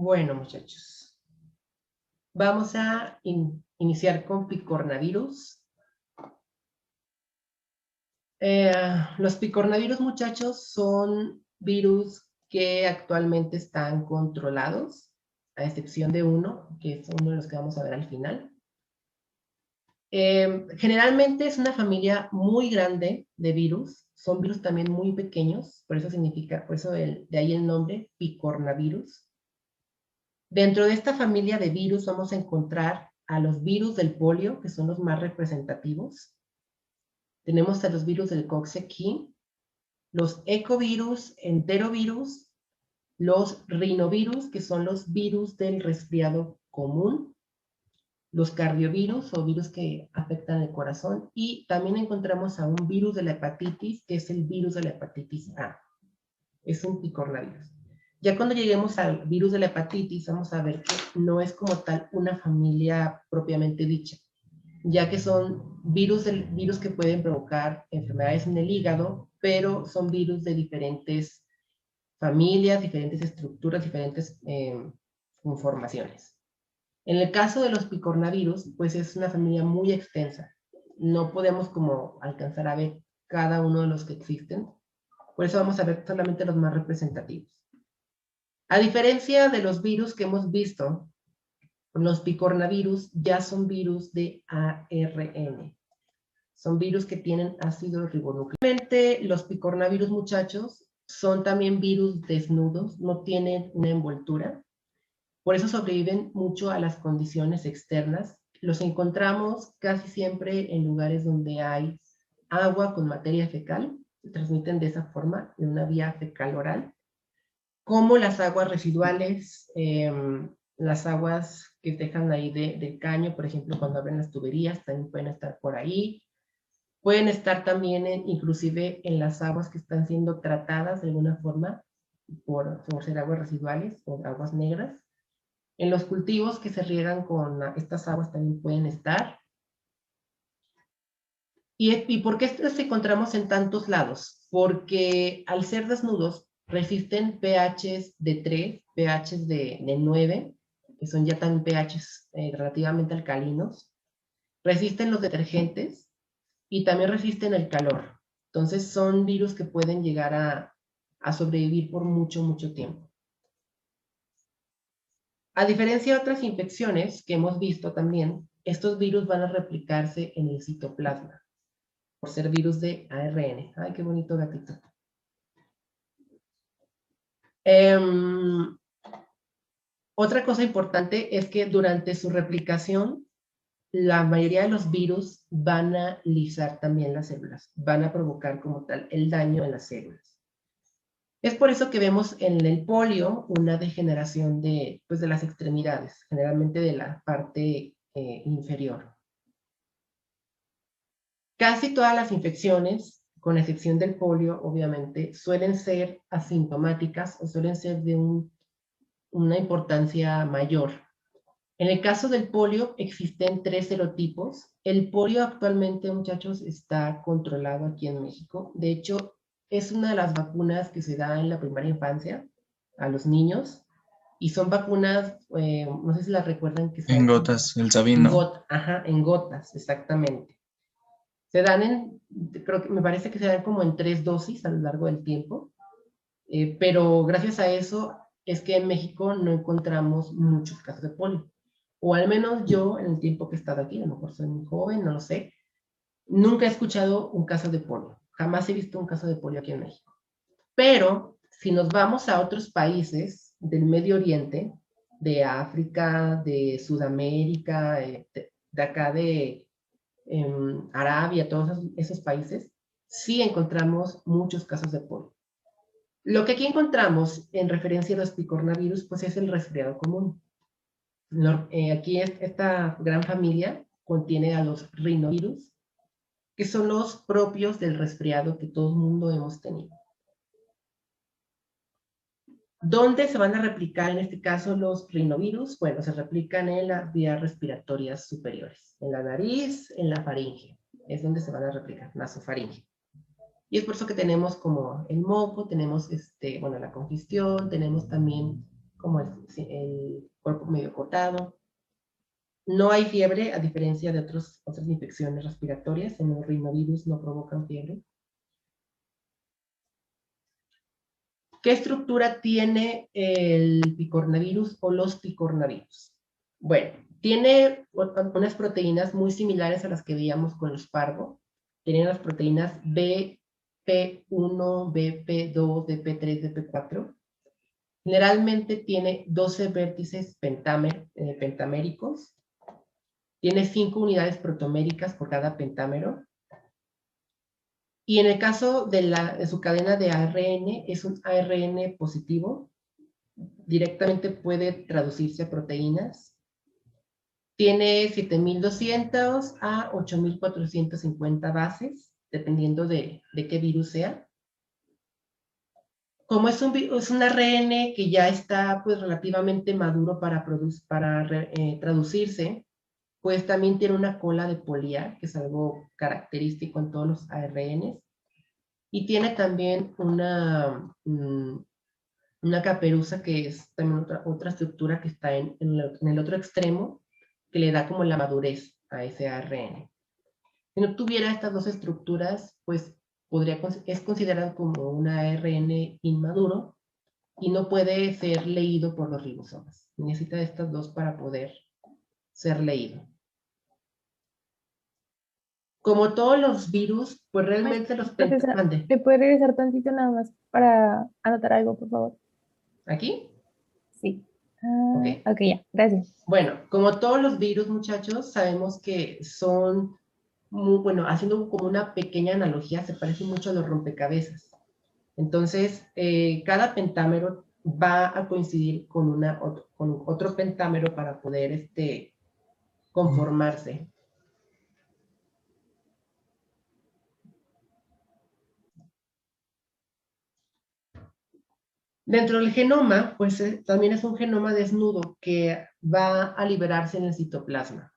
Bueno, muchachos, vamos a iniciar con picornavirus. Los picornavirus, muchachos, son virus que actualmente están controlados, a excepción de uno, que es uno de los que vamos a ver al final. Generalmente es una familia muy grande de virus, son virus también muy pequeños, por eso de ahí el nombre picornavirus. Dentro de esta familia de virus vamos a encontrar a los virus del polio, que son los más representativos. Tenemos a los virus del Coxsackie, los ecovirus, enterovirus, los rinovirus, que son los virus del resfriado común, los cardiovirus o virus que afectan el corazón, y también encontramos a un virus de la hepatitis, que es el virus de la hepatitis A. Es un picornavirus. Ya cuando lleguemos al virus de la hepatitis, vamos a ver que no es como tal una familia propiamente dicha, ya que son virus que pueden provocar enfermedades en el hígado, pero son virus de diferentes familias, diferentes estructuras, diferentes conformaciones. En el caso de los picornavirus, pues es una familia muy extensa. No podemos como alcanzar a ver cada uno de los que existen. Por eso vamos a ver solamente los más representativos. A diferencia de los virus que hemos visto, los picornavirus ya son virus de ARN. Son virus que tienen ácido ribonucleico. Los picornavirus, muchachos, son también virus desnudos, no tienen una envoltura. Por eso sobreviven mucho a las condiciones externas. Los encontramos casi siempre en lugares donde hay agua con materia fecal. Se transmiten de esa forma, de una vía fecal oral. Como las aguas residuales, las aguas que dejan ahí del caño, por ejemplo, cuando abren las tuberías, también pueden estar por ahí. Pueden estar también inclusive en las aguas que están siendo tratadas de alguna forma por ser aguas residuales o aguas negras. En los cultivos que se riegan con estas aguas también pueden estar. ¿Y por qué los encontramos en tantos lados? Porque al ser desnudos resisten pHs de 3, pHs de 9, que son ya también pHs relativamente alcalinos. Resisten los detergentes y también resisten el calor. Entonces son virus que pueden llegar a sobrevivir por mucho, mucho tiempo. A diferencia de otras infecciones que hemos visto también, estos virus van a replicarse en el citoplasma, por ser virus de ARN. Ay, qué bonito gatito. Otra cosa importante es que durante su replicación, la mayoría de los virus van a lisar también las células, van a provocar como tal el daño en las células. Es por eso que vemos en el polio una degeneración de las extremidades, generalmente de la parte inferior. Casi todas las infecciones, con excepción del polio, obviamente, suelen ser asintomáticas o suelen ser de una importancia mayor. En el caso del polio, existen 3 serotipos. El polio actualmente, muchachos, está controlado aquí en México. De hecho, es una de las vacunas que se da en la primera infancia a los niños. Y son vacunas, no sé si las recuerdan que se dan. En gotas, el Sabino. En gotas, exactamente. Se dan creo que me parece que se dan como en 3 dosis a lo largo del tiempo. Pero gracias a eso es que en México no encontramos muchos casos de polio. O al menos yo, en el tiempo que he estado aquí, a lo mejor soy muy joven, no lo sé, nunca he escuchado un caso de polio. Jamás he visto un caso de polio aquí en México. Pero si nos vamos a otros países del Medio Oriente, de África, de Sudamérica, de acá de Arabia, todos esos países, sí encontramos muchos casos de polio. Lo que aquí encontramos en referencia a los picornavirus, pues es el resfriado común. Aquí esta gran familia contiene a los rinovirus, que son los propios del resfriado que todo el mundo hemos tenido. ¿Dónde se van a replicar en este caso los rinovirus? Bueno, se replican en las vías respiratorias superiores, en la nariz, en la faringe. Es donde se van a replicar, nasofaringe. Y es por eso que tenemos como el moco, tenemos la congestión, tenemos también como el cuerpo medio cortado. No hay fiebre, a diferencia de otras infecciones respiratorias. En los rinovirus no provocan fiebre. ¿Qué estructura tiene el picornavirus o los picornavirus? Bueno, tiene unas proteínas muy similares a las que veíamos con los parvo. Tienen las proteínas BP1, BP2, BP3, BP4. Generalmente tiene 12 vértices pentaméricos. Tiene 5 unidades protoméricas por cada pentámero. Y en el caso de su cadena de ARN, es un ARN positivo. Directamente puede traducirse a proteínas. Tiene 7.200 a 8.450 bases, dependiendo de qué virus sea. Como es un ARN que ya está pues, relativamente maduro para traducirse, pues también tiene una cola de poliar, que es algo característico en todos los ARNs. Y tiene también una caperuza, que es también otra estructura que está en el otro extremo, que le da como la madurez a ese ARN. Si no tuviera estas dos estructuras, pues es considerado como un ARN inmaduro y no puede ser leído por los ribosomas. Necesita estas dos para poder ser leído. Como todos los virus, pues realmente los Profesora, ¿me puede regresar tantito nada más para anotar algo, por favor? ¿Aquí? Sí. Ok. Ok, ya, gracias. Bueno, como todos los virus, muchachos, sabemos que son, bueno, haciendo como una pequeña analogía, se parecen mucho a los rompecabezas. Entonces, cada pentámero va a coincidir con otro pentámero para poder conformarse. Dentro del genoma, pues también es un genoma desnudo que va a liberarse en el citoplasma.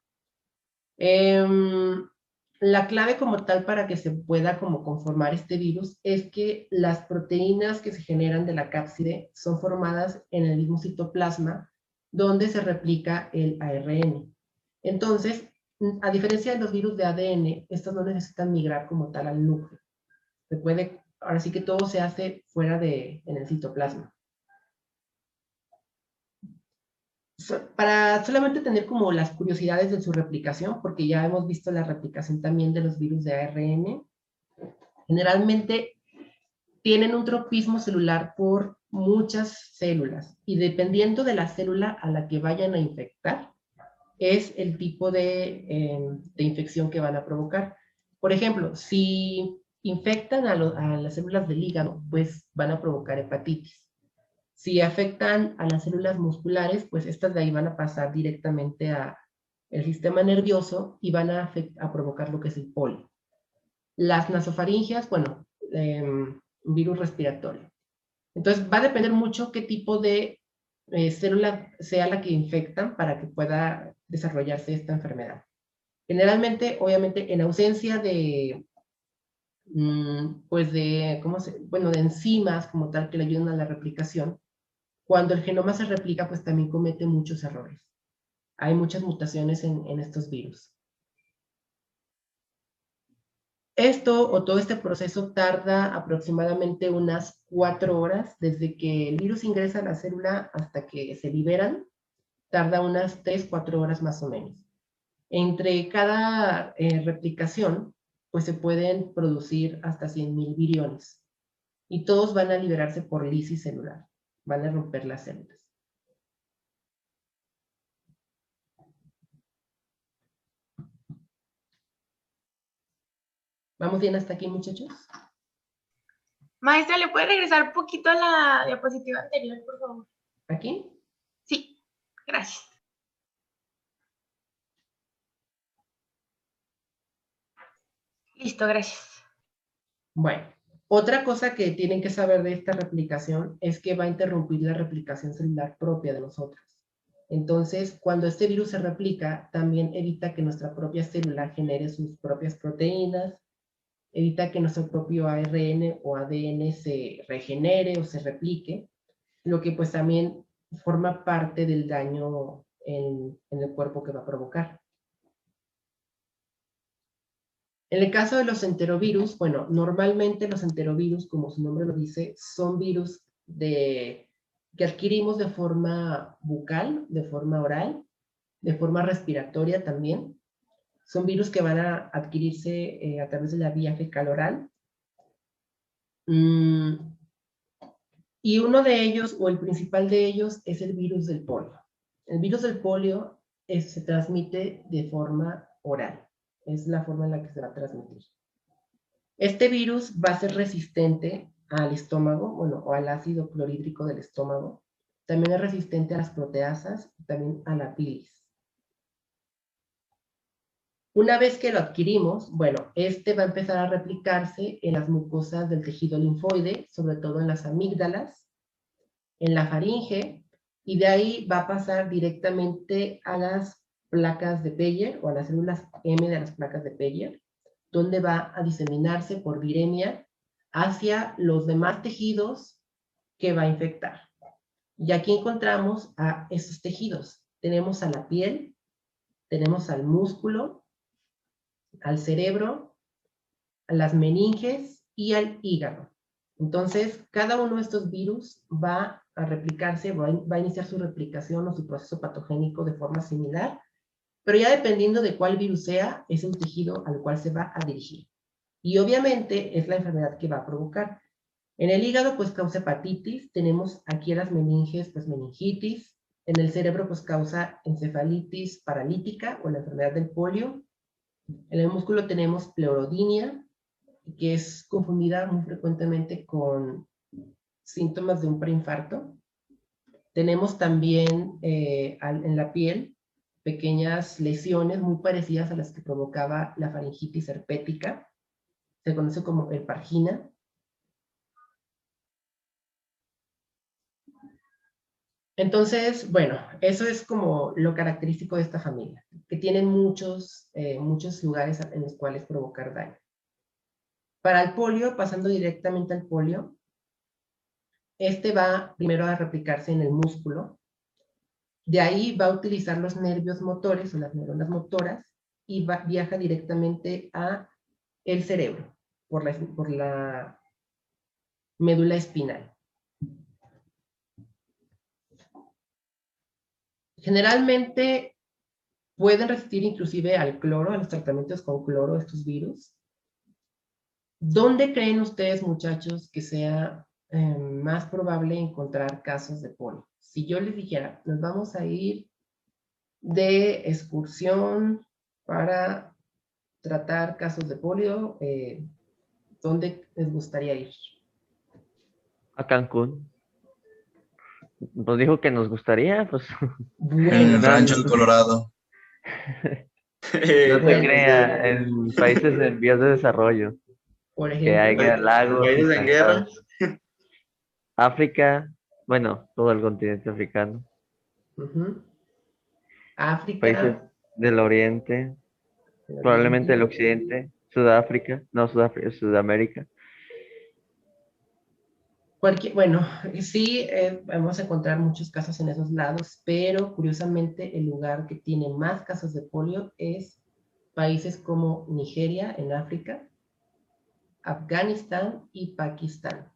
La clave como tal para que se pueda como conformar este virus es que las proteínas que se generan de la cápside son formadas en el mismo citoplasma donde se replica el ARN. Entonces, a diferencia de los virus de ADN, estos no necesitan migrar como tal al núcleo. Ahora sí que todo se hace fuera en el citoplasma. Para solamente tener como las curiosidades de su replicación, porque ya hemos visto la replicación también de los virus de ARN, generalmente tienen un tropismo celular por muchas células y dependiendo de la célula a la que vayan a infectar, es el tipo de infección que van a provocar. Por ejemplo, si infectan a las células del hígado, pues van a provocar hepatitis. Si afectan a las células musculares, pues estas de ahí van a pasar directamente al sistema nervioso y van a provocar lo que es el polio. Las nasofaringias, bueno, virus respiratorio. Entonces va a depender mucho qué tipo de célula sea la que infectan para que pueda desarrollarse esta enfermedad. Generalmente, obviamente, en ausencia de, pues de, de enzimas como tal que le ayudan a la replicación, cuando el genoma se replica, pues también comete muchos errores. Hay muchas mutaciones en estos virus. Todo este proceso tarda aproximadamente unas 4 horas, desde que el virus ingresa a la célula hasta que se liberan, tarda unas 3, 4 horas más o menos. Entre cada replicación, pues se pueden producir hasta 100.000 viriones, y todos van a liberarse por lisis celular, van a romper las células. ¿Vamos bien hasta aquí, muchachos? Maestra, ¿le puede regresar un poquito a la diapositiva anterior, por favor? ¿Aquí? Sí, gracias. Listo, gracias. Bueno, otra cosa que tienen que saber de esta replicación es que va a interrumpir la replicación celular propia de nosotros. Entonces, cuando este virus se replica, también evita que nuestra propia célula genere sus propias proteínas, evita que nuestro propio ARN o ADN se regenere o se replique, lo que pues también forma parte del daño en el cuerpo que va a provocar. En el caso de los enterovirus, bueno, normalmente los enterovirus, como su nombre lo dice, son virus que adquirimos de forma bucal, de forma oral, de forma respiratoria también. Son virus que van a adquirirse a través de la vía fecal oral. Y uno de ellos, o el principal de ellos, es el virus del polio. El virus del polio se transmite de forma oral. Es la forma en la que se va a transmitir. Este virus va a ser resistente al estómago, bueno, o al ácido clorhídrico del estómago. También es resistente a las proteasas y también a la bilis. Una vez que lo adquirimos, bueno, este va a empezar a replicarse en las mucosas del tejido linfoide, sobre todo en las amígdalas, en la faringe, y de ahí va a pasar directamente a las placas de Peyer, o a las células M de las placas de Peyer, donde va a diseminarse por viremia hacia los demás tejidos que va a infectar. Y aquí encontramos a esos tejidos. Tenemos a la piel, tenemos al músculo, al cerebro, a las meninges y al hígado. Entonces, cada uno de estos virus va a replicarse, va a iniciar su replicación o su proceso patogénico de forma similar, pero ya dependiendo de cuál virus sea, es el tejido al cual se va a dirigir. Y obviamente es la enfermedad que va a provocar. En el hígado, pues causa hepatitis, tenemos aquí a las meninges, pues meningitis, en el cerebro, pues causa encefalitis paralítica o la enfermedad del polio. En el músculo tenemos pleurodinia, que es confundida muy frecuentemente con síntomas de un preinfarto. Tenemos también en la piel pequeñas lesiones muy parecidas a las que provocaba la faringitis herpética. Se conoce como hepargina. Entonces, bueno, eso es como lo característico de esta familia, que tienen muchos lugares en los cuales provocar daño. Para el polio, pasando directamente al polio, este va primero a replicarse en el músculo. De ahí va a utilizar los nervios motores o las neuronas motoras y viaja directamente a el cerebro por la médula espinal. Generalmente pueden resistir inclusive al cloro, a los tratamientos con cloro, estos virus. ¿Dónde creen ustedes, muchachos, que sea más probable encontrar casos de polio? Si yo les dijera, nos vamos a ir de excursión para tratar casos de polio, ¿dónde les gustaría ir? A Cancún. Pues dijo que nos gustaría, pues. En Bueno, el rancho El Colorado. No te Bueno, creas, en países en vías de desarrollo, por que ejemplo, haya lagos y Países en guerra. África, bueno, todo el continente africano, países África, del oriente, el probablemente del Oriente, occidente, Sudáfrica, no, Sudamérica. bueno, sí, vamos a encontrar muchos casos en esos lados, pero curiosamente el lugar que tiene más casos de polio es países como Nigeria en África, Afganistán y Pakistán.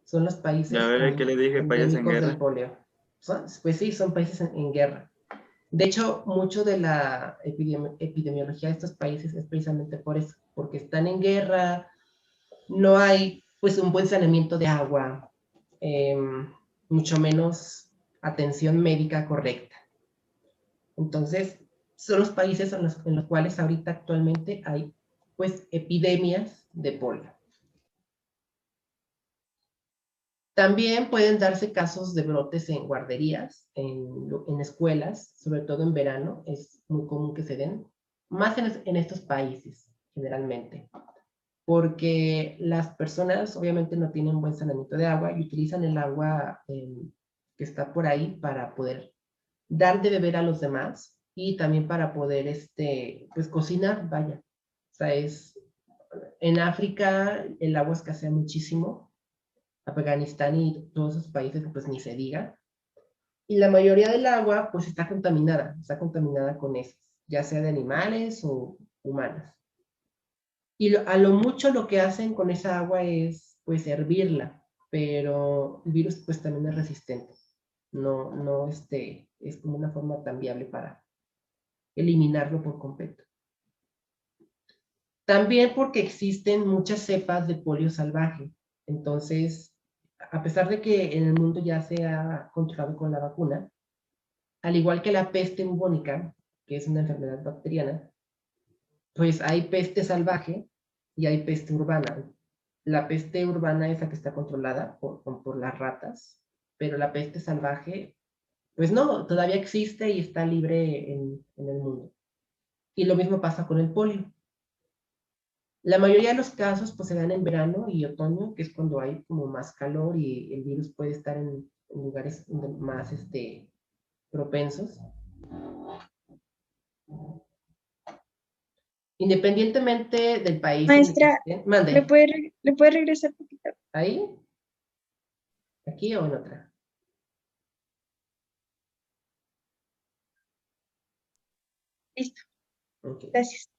Son los Ya países veré que le dije países en endémicos del guerra. polio. Pues sí, son países en guerra. De hecho, mucho de la epidemiología de estos países es precisamente por eso, porque están en guerra, no hay pues un buen saneamiento de agua, mucho menos atención médica correcta. Entonces, son los países en los cuales ahorita actualmente hay pues epidemias de polio. También pueden darse casos de brotes en guarderías, en escuelas, sobre todo en verano, es muy común que se den, más en estos países, generalmente, porque las personas obviamente no tienen buen saneamiento de agua y utilizan el agua que está por ahí para poder dar de beber a los demás y también para poder, pues cocinar, vaya. O sea, en África el agua escasea muchísimo, Afganistán y todos esos países, pues ni se diga. Y la mayoría del agua, pues está contaminada con heces, ya sea de animales o humanas. Y a lo mucho lo que hacen con esa agua es, pues, hervirla, pero el virus, pues, también es resistente. No, es como una forma tan viable para eliminarlo por completo. También porque existen muchas cepas de polio salvaje. Entonces, a pesar de que en el mundo ya se ha controlado con la vacuna, al igual que la peste bubónica, que es una enfermedad bacteriana, pues hay peste salvaje y hay peste urbana. La peste urbana es la que está controlada por las ratas, pero la peste salvaje, pues no, todavía existe y está libre en el mundo. Y lo mismo pasa con el polio. La mayoría de los casos pues se dan en verano y otoño, que es cuando hay como más calor y el virus puede estar en lugares más propensos. Independientemente del país en el que Maestra, estén. Mande. ¿le puede regresar un poquito? ¿Ahí? ¿Aquí o en otra? Listo, Ok. gracias.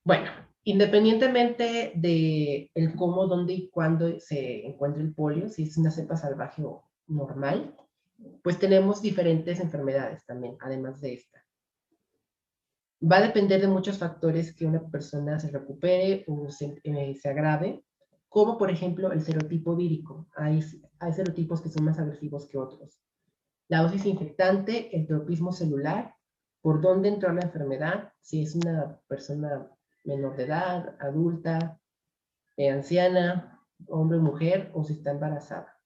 Bueno, independientemente de el cómo, dónde y cuándo se encuentra el polio, si es una cepa salvaje o normal, pues tenemos diferentes enfermedades también, además de esta. Va a depender de muchos factores que una persona se recupere o se agrave, como por ejemplo el serotipo vírico. Hay serotipos que son más agresivos que otros. La dosis infectante, el tropismo celular, por dónde entró la enfermedad, si es una persona menor de edad, adulta, anciana, hombre o mujer, o si está embarazada.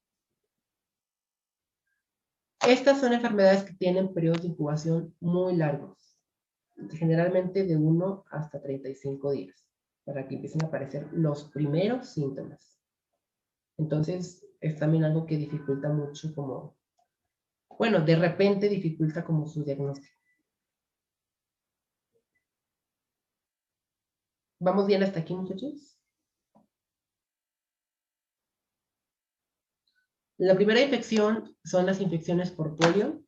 Estas son enfermedades que tienen periodos de incubación muy largos, generalmente de 1 hasta 35 días, para que empiecen a aparecer los primeros síntomas. Entonces, es también algo que dificulta mucho como, bueno, de repente dificulta como su diagnóstico. ¿Vamos bien hasta aquí, muchachos? La primera infección son las infecciones por polio.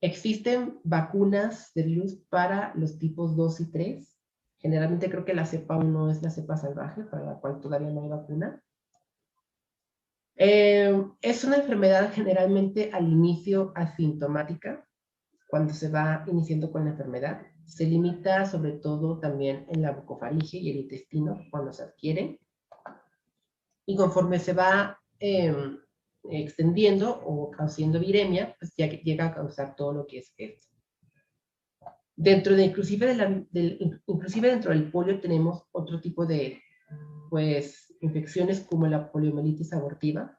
Existen vacunas de virus para los tipos 2 y 3. Generalmente creo que la cepa 1 es la cepa salvaje, para la cual todavía no hay vacuna. Es una enfermedad generalmente al inicio asintomática, cuando se va iniciando con la enfermedad. Se limita sobre todo también en la bucofaringe y el intestino cuando se adquiere. Y conforme se va extendiendo o causando viremia, pues ya que llega a causar todo lo que es esto. Inclusive dentro del polio tenemos otro tipo de pues, infecciones como la poliomielitis abortiva.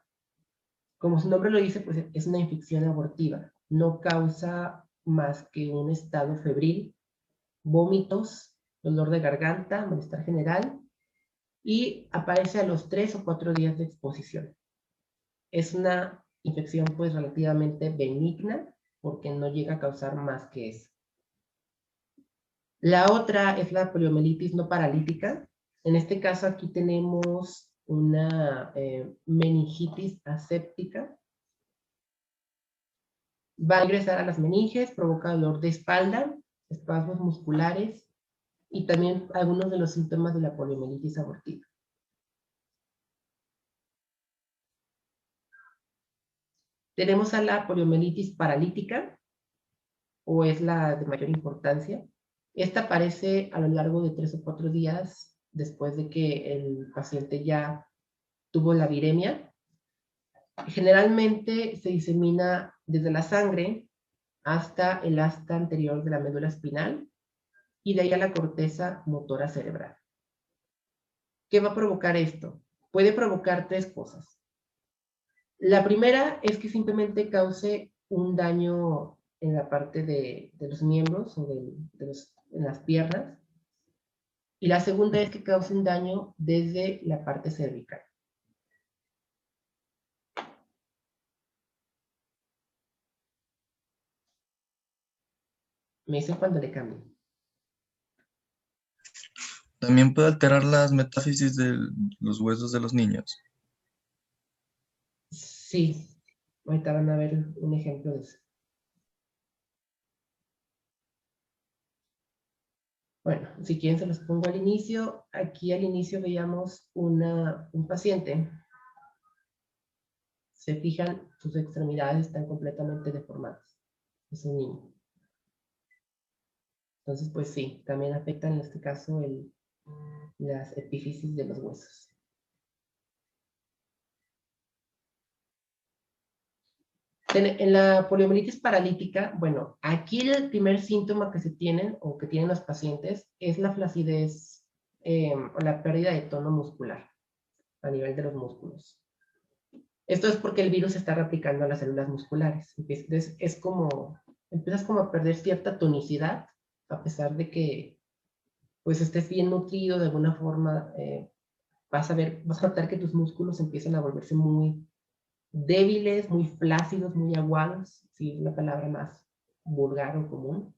Como su nombre lo dice, pues es una infección abortiva. No causa más que un estado febril, vómitos, dolor de garganta, malestar general, y aparece a los 3 o 4 días de exposición. Es una infección pues relativamente benigna porque no llega a causar más que eso. La otra es la poliomielitis no paralítica. En este caso aquí tenemos una meningitis aséptica. Va a ingresar a las meninges, provoca dolor de espalda, espasmos musculares y también algunos de los síntomas de la poliomielitis abortiva. Tenemos a la poliomielitis paralítica, o es la de mayor importancia. Esta aparece a lo largo de 3 o 4 días después de que el paciente ya tuvo la viremia. Generalmente se disemina desde la sangre hasta el asta anterior de la médula espinal y de ahí a la corteza motora cerebral. ¿Qué va a provocar esto? Puede provocar 3 cosas. La primera es que simplemente cause un daño en la parte de los miembros o en las piernas. Y la segunda es que cause un daño desde la parte cervical. Me dicen cuando le cambie. También puede alterar las metáfisis de los huesos de los niños. Sí, ahorita van a ver un ejemplo de eso. Bueno, si quieren se los pongo al inicio. Aquí al inicio veíamos un paciente. Se fijan, sus extremidades están completamente deformadas. Es un niño. Entonces, pues sí, también afectan en este caso las epífisis de los huesos. En la poliomielitis paralítica, bueno, aquí el primer síntoma que se tienen o que tienen los pacientes es la flacidez o la pérdida de tono muscular a nivel de los músculos. Esto es porque el virus se está replicando a las células musculares. Entonces, empiezas como a perder cierta tonicidad, a pesar de que pues estés bien nutrido de alguna forma, vas a notar que tus músculos empiezan a volverse muy débiles, muy flácidos, muy aguados, si es la palabra más vulgar o común.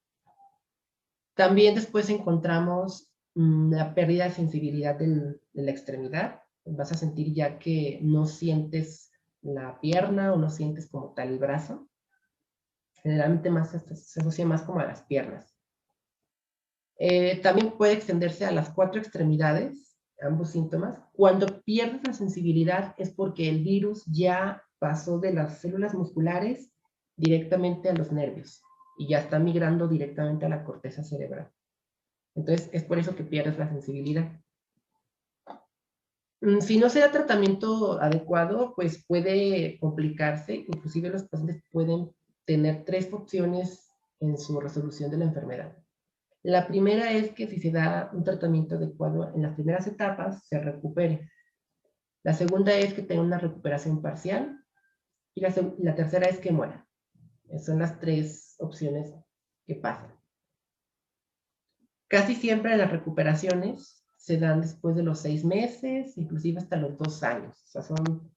También después encontramos la pérdida de sensibilidad de la extremidad. Vas a sentir ya que no sientes la pierna o no sientes como tal el brazo. Generalmente se asocia más como a las piernas. También puede extenderse a las 4 extremidades, ambos síntomas. Cuando pierdes la sensibilidad es porque el virus ya pasó de las células musculares directamente a los nervios y ya está migrando directamente a la corteza cerebral. Entonces es por eso que pierdes la sensibilidad. Si no se da tratamiento adecuado, pues puede complicarse. Inclusive los pacientes pueden tener 3 opciones en su resolución de la enfermedad. La primera es que si se da un tratamiento adecuado en las primeras etapas, se recupere. La segunda es que tenga una recuperación parcial. Y la tercera es que muera. Son las 3 opciones que pasan. Casi siempre las recuperaciones se dan después de los 6 meses, inclusive hasta los 2 años. O sea, son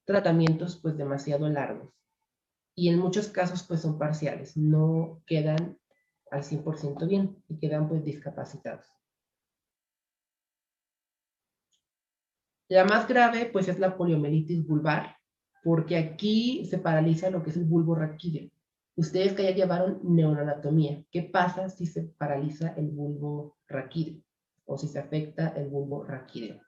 tratamientos pues demasiado largos. Y en muchos casos pues son parciales, no quedan al 100% bien y quedan pues discapacitados. La más grave pues es la poliomielitis vulvar, porque aquí se paraliza lo que es el bulbo raquídeo. Ustedes que ya llevaron neuroanatomía, ¿qué pasa si se paraliza el bulbo raquídeo o si se afecta el bulbo raquídeo?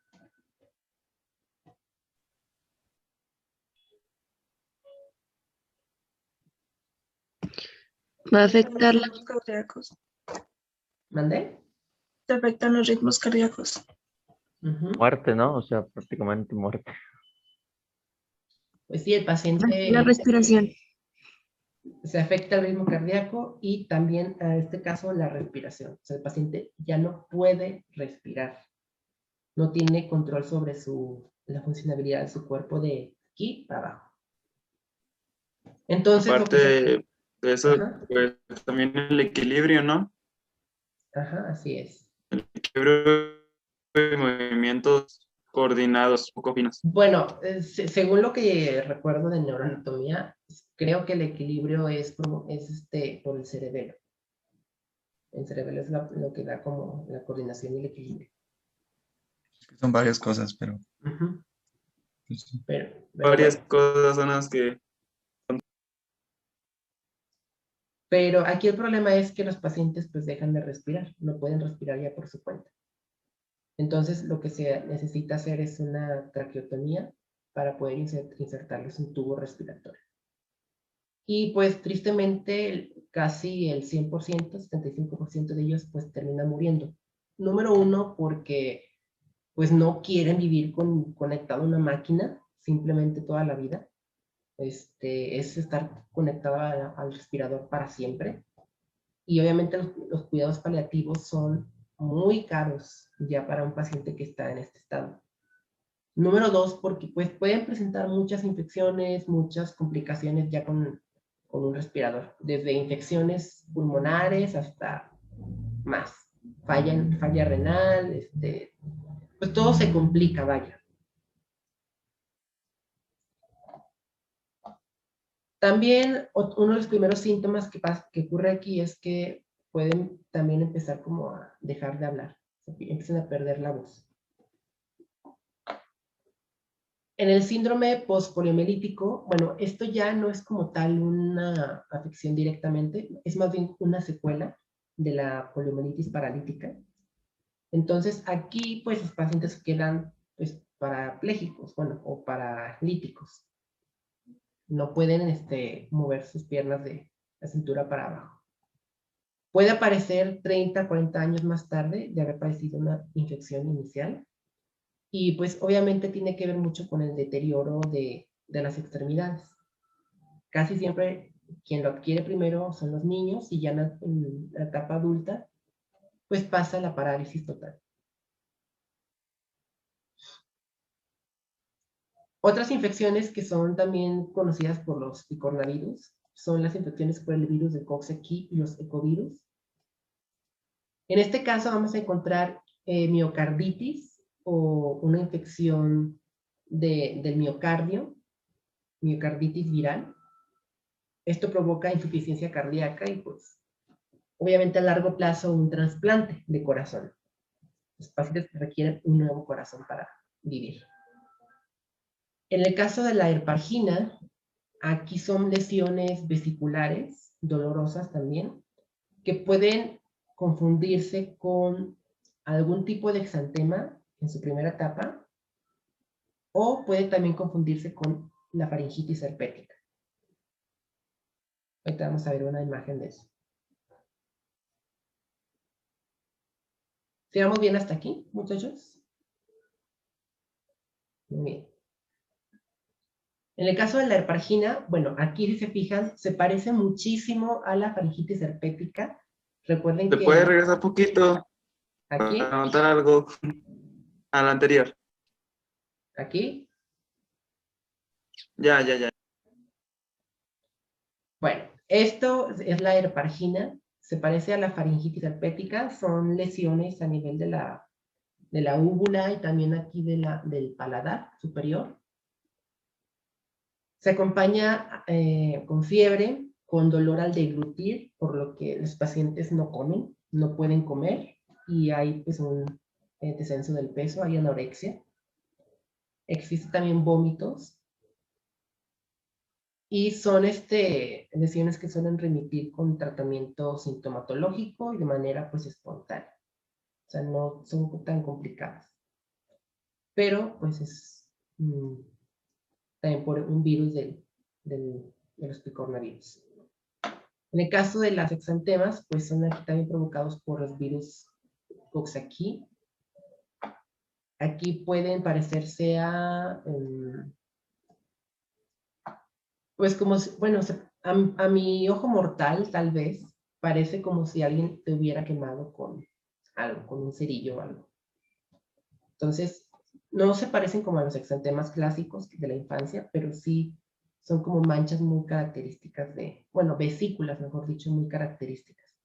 Va a afectar Los ritmos cardíacos. ¿Mandé? Te afectan los ritmos cardíacos. Muerte, ¿no? O sea, prácticamente muerte. Pues sí, el paciente la respiración. se afecta el ritmo cardíaco y también, en este caso, la respiración. O sea, el paciente ya no puede respirar. No tiene control sobre la funcionalidad de su cuerpo de aquí para abajo. Entonces, Aparte de eso, Ajá. pues también el equilibrio, ¿no? Ajá, así es. El equilibrio de movimientos coordinados, poco finos. Bueno, según lo que recuerdo de neuroanatomía, creo que el equilibrio es por el cerebelo. El cerebelo es lo que da como la coordinación y el equilibrio. Son varias cosas, pero Ujú. pues, sí. Pero Varias bueno. cosas son las que... Pero aquí el problema es que los pacientes pues dejan de respirar, no pueden respirar ya por su cuenta. Entonces lo que se necesita hacer es una traqueotomía para poder insertarles un tubo respiratorio. Y pues tristemente casi el 100%, 75% de ellos pues terminan muriendo. Número 1 porque pues no quieren vivir conectado a una máquina simplemente toda la vida. Es estar conectado al respirador para siempre. Y obviamente los cuidados paliativos son muy caros ya para un paciente que está en este estado. Número 2, porque pues, pueden presentar muchas infecciones, muchas complicaciones ya con un respirador, desde infecciones pulmonares hasta más. Falla renal, pues todo se complica, vaya. También uno de los primeros síntomas que ocurre aquí es que pueden también empezar como a dejar de hablar, empiezan a perder la voz. En el síndrome postpoliomielítico, bueno, esto ya no es como tal una afección directamente, es más bien una secuela de la poliomielitis paralítica. Entonces, aquí, pues, los pacientes quedan, pues, parapléjicos, bueno, o paralíticos. No pueden, mover sus piernas de la cintura para abajo. Puede aparecer 30, 40 años más tarde de haber padecido una infección inicial. Y, pues, obviamente tiene que ver mucho con el deterioro de las extremidades. Casi siempre quien lo adquiere primero son los niños y ya en la etapa adulta, pues pasa la parálisis total. Otras infecciones que son también conocidas por los picornavirus son las infecciones por el virus de Coxsackie y los ecovirus. En este caso vamos a encontrar miocarditis o una infección del miocardio, miocarditis viral. Esto provoca insuficiencia cardíaca y pues obviamente a largo plazo un trasplante de corazón. Los pacientes requieren un nuevo corazón para vivir. En el caso de la herpargina, aquí son lesiones vesiculares, dolorosas también, que pueden confundirse con algún tipo de exantema en su primera etapa, o puede también confundirse con la faringitis herpética. Ahorita vamos a ver una imagen de eso. ¿Sigamos bien hasta aquí, muchachos? Muy bien. En el caso de la herpargina, bueno, aquí si se fijan, se parece muchísimo a la faringitis herpética. Recuerden ¿Te que puedes regresar poquito aquí, para anotar algo al anterior? aquí, Ya. bueno, esto es la herpargina, se parece a la faringitis herpética, son lesiones a nivel de la úvula y también aquí del paladar superior. Se acompaña con fiebre, con dolor al deglutir, por lo que los pacientes no comen, no pueden comer, y hay pues un descenso del peso, hay anorexia. Existen también vómitos, y son lesiones que suelen remitir con tratamiento sintomatológico y de manera pues espontánea. O sea, no son tan complicadas. Pero pues es también por un virus de los picornavirus. En el caso de las exantemas, pues son aquí también provocados por los virus Coxsackie. Aquí pueden parecerse a, pues como, bueno, a mi ojo mortal tal vez, parece como si alguien te hubiera quemado con algo, con un cerillo o algo. Entonces, no se parecen como a los exantemas clásicos de la infancia, pero sí son como manchas muy características bueno, vesículas, mejor dicho, muy características.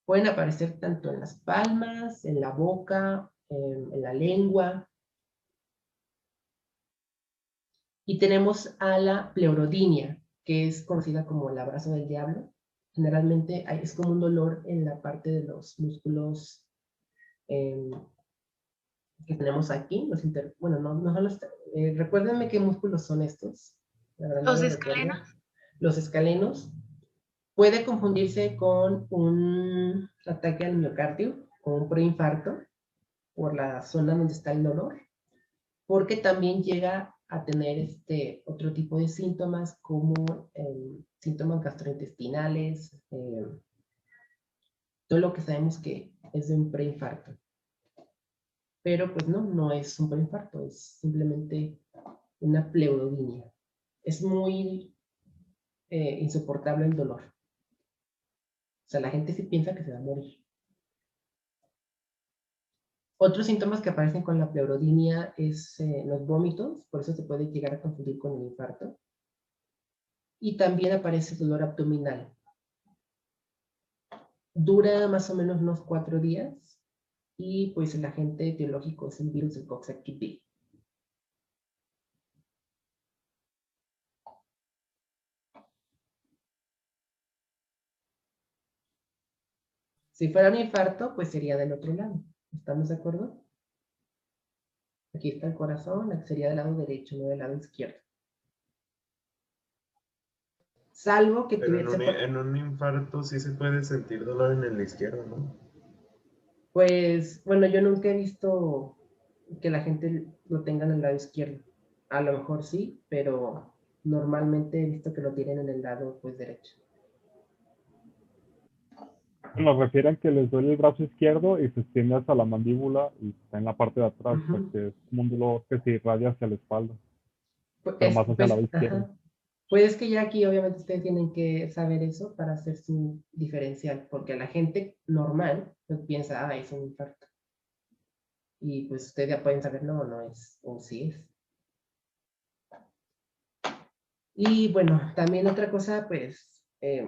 Pueden aparecer tanto en las palmas, en la boca, en la lengua. Y tenemos a la pleurodinia, que es conocida como el abrazo del diablo. Generalmente es como un dolor en la parte de los músculos que tenemos aquí. Bueno, no son los... recuérdenme qué músculos son estos. La verdad no Los los recuerdo. escalenos. Los escalenos. Puede confundirse con un ataque al miocardio, con un preinfarto, por la zona donde está el dolor, porque también llega a tener otro tipo de síntomas como síntomas gastrointestinales, todo lo que sabemos que es de un preinfarto. Pero pues no es un preinfarto, es simplemente una pleurodinia. Es muy insoportable el dolor. O sea, la gente sí piensa que se va a morir. Otros síntomas que aparecen con la pleurodinia es los vómitos, por eso se puede llegar a confundir con el infarto. Y también aparece dolor abdominal. Dura más o menos unos 4 días y pues el agente etiológico es el virus del Coxsackie-B. Si fuera un infarto, pues sería del otro lado. ¿Estamos de acuerdo? Aquí está el corazón, sería del lado derecho, no del lado izquierdo. Salvo que Pero tuviese... en un infarto sí se puede sentir dolor en el izquierdo, ¿no? Pues, bueno, yo nunca he visto que la gente lo tenga en el lado izquierdo. A lo mejor sí, pero normalmente he visto que lo tienen en el lado, pues, derecho. Nos refieren que les duele el brazo izquierdo y se extiende hasta la mandíbula y está en la parte de atrás, Ujú. porque es como un dolor que se irradia hacia la espalda, Pues, pero más hacia el lado izquierdo. ajá. Pues es que ya aquí obviamente ustedes tienen que saber eso para hacer su diferencial, porque la gente normal pues piensa, ah, es un infarto. Y pues ustedes ya pueden saber, no, no es, o sí es. Y bueno, también otra cosa, pues,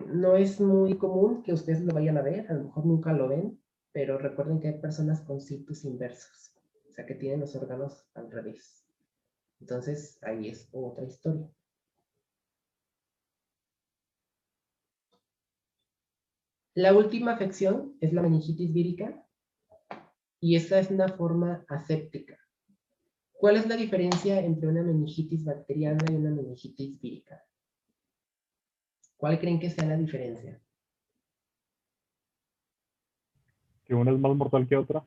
no es muy común que ustedes lo vayan a ver, a lo mejor nunca lo ven, pero recuerden que hay personas con situs inversos, o sea, que tienen los órganos al revés. Entonces, ahí es otra historia. La última afección es la meningitis vírica y esta es una forma aséptica. ¿Cuál es la diferencia entre una meningitis bacteriana y una meningitis vírica? ¿Cuál creen que sea la diferencia? Que una es más mortal que otra.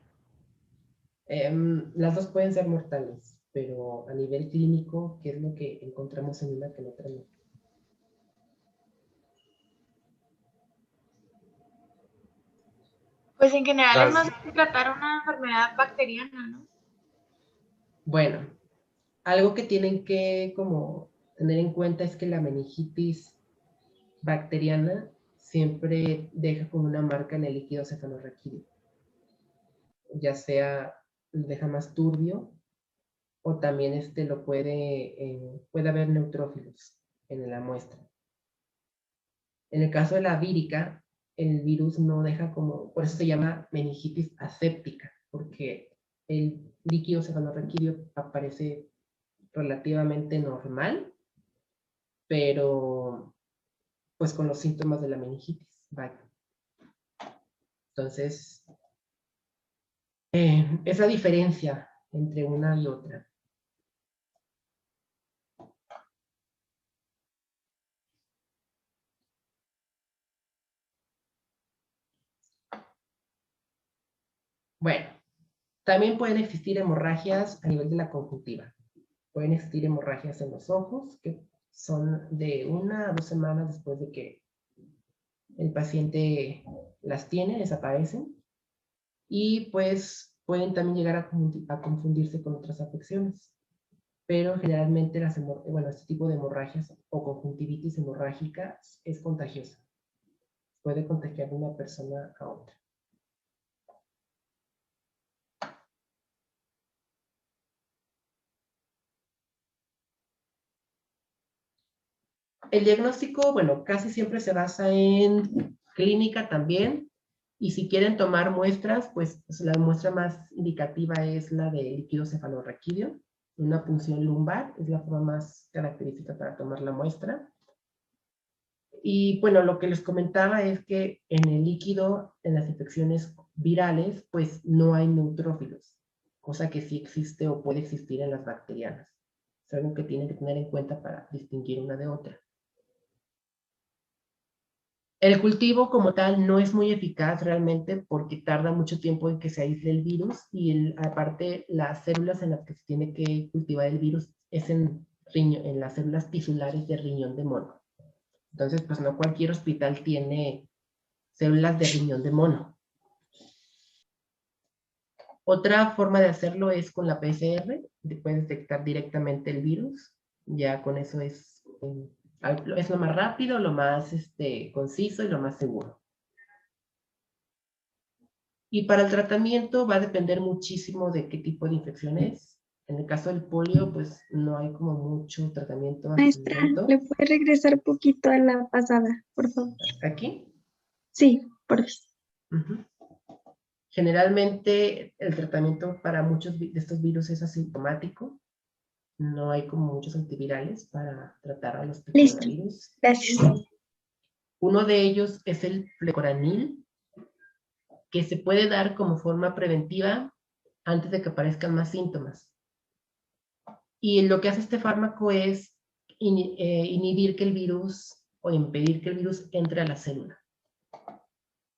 Las dos pueden ser mortales, pero a nivel clínico, ¿qué es lo que encontramos en una que en otra no? Pues en general es Las- más fácil tratar una enfermedad bacteriana, ¿no? Bueno, algo que tienen que como tener en cuenta es que la meningitis bacteriana siempre deja como una marca en el líquido cefalorraquídeo, ya sea lo deja más turbio o también lo puede haber neutrófilos en la muestra. En el caso de la vírica, el virus no deja como, por eso se llama meningitis aséptica, porque el líquido cefalorraquídeo aparece relativamente normal, pero pues con los síntomas de la meningitis. Vaya. Entonces, es la diferencia entre una y otra. Bueno, también pueden existir hemorragias a nivel de la conjuntiva. Pueden existir hemorragias en los ojos, que son de 1 a 2 semanas después de que el paciente las tiene, desaparecen. Y pues pueden también llegar a confundirse con otras afecciones. Pero generalmente este tipo de hemorragias o conjuntivitis hemorrágica es contagiosa. Puede contagiar de una persona a otra. El diagnóstico, bueno, casi siempre se basa en clínica también. Y si quieren tomar muestras, pues la muestra más indicativa es la de líquido cefalorraquídeo. Una punción lumbar es la forma más característica para tomar la muestra. Y bueno, lo que les comentaba es que en el líquido, en las infecciones virales, pues no hay neutrófilos, cosa que sí existe o puede existir en las bacterianas. Es algo que tienen que tener en cuenta para distinguir una de otra. El cultivo como tal no es muy eficaz realmente porque tarda mucho tiempo en que se aísle el virus y aparte las células en las que se tiene que cultivar el virus es en las células tisulares de riñón de mono. Entonces, pues no cualquier hospital tiene células de riñón de mono. Otra forma de hacerlo es con la PCR, puedes detectar directamente el virus, ya con eso es lo más rápido, lo más conciso y lo más seguro. Y para el tratamiento va a depender muchísimo de qué tipo de infección es. En el caso del polio, pues no hay como mucho tratamiento hasta el Maestra, momento. ¿le puede regresar poquito a la pasada, por favor? Aquí. Sí, por favor. Uh-huh. Generalmente el tratamiento para muchos de estos virus es asintomático. No hay como muchos antivirales para tratar a los Listo. coronavirus. Gracias. Uno de ellos es el flecoranil, que se puede dar como forma preventiva antes de que aparezcan más síntomas. Y lo que hace este fármaco es inhibir que el virus o impedir que el virus entre a la célula.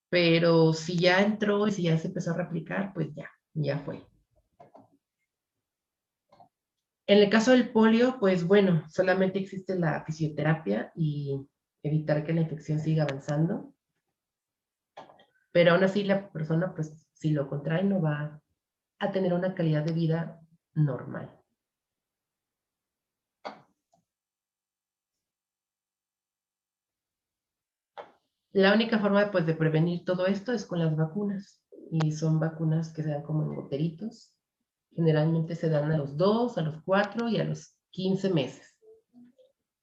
Pero si ya entró y si ya se empezó a replicar, pues ya fue. En el caso del polio, pues bueno, solamente existe la fisioterapia y evitar que la infección siga avanzando. Pero aún así la persona, pues si lo contrae, no va a tener una calidad de vida normal. La única forma pues, de prevenir todo esto es con las vacunas. Y son vacunas que se dan como en goteritos. Generalmente se dan a los 2, a los 4 y a los 15 meses.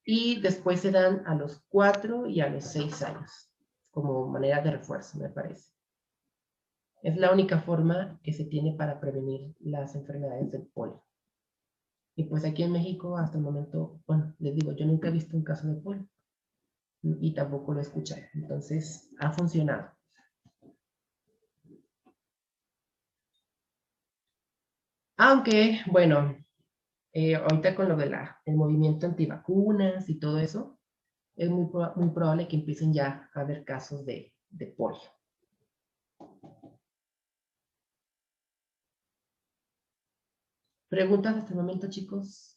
Y después se dan a los 4 y a los 6 años, como manera de refuerzo, me parece. Es la única forma que se tiene para prevenir las enfermedades del polio. Y pues aquí en México, hasta el momento, bueno, les digo, yo nunca he visto un caso de polio. Y tampoco lo he escuchado. Entonces, ha funcionado. Aunque, bueno, ahorita con lo de el movimiento antivacunas y todo eso, es muy probable que empiecen ya a haber casos de polio. ¿Preguntas hasta el momento, chicos?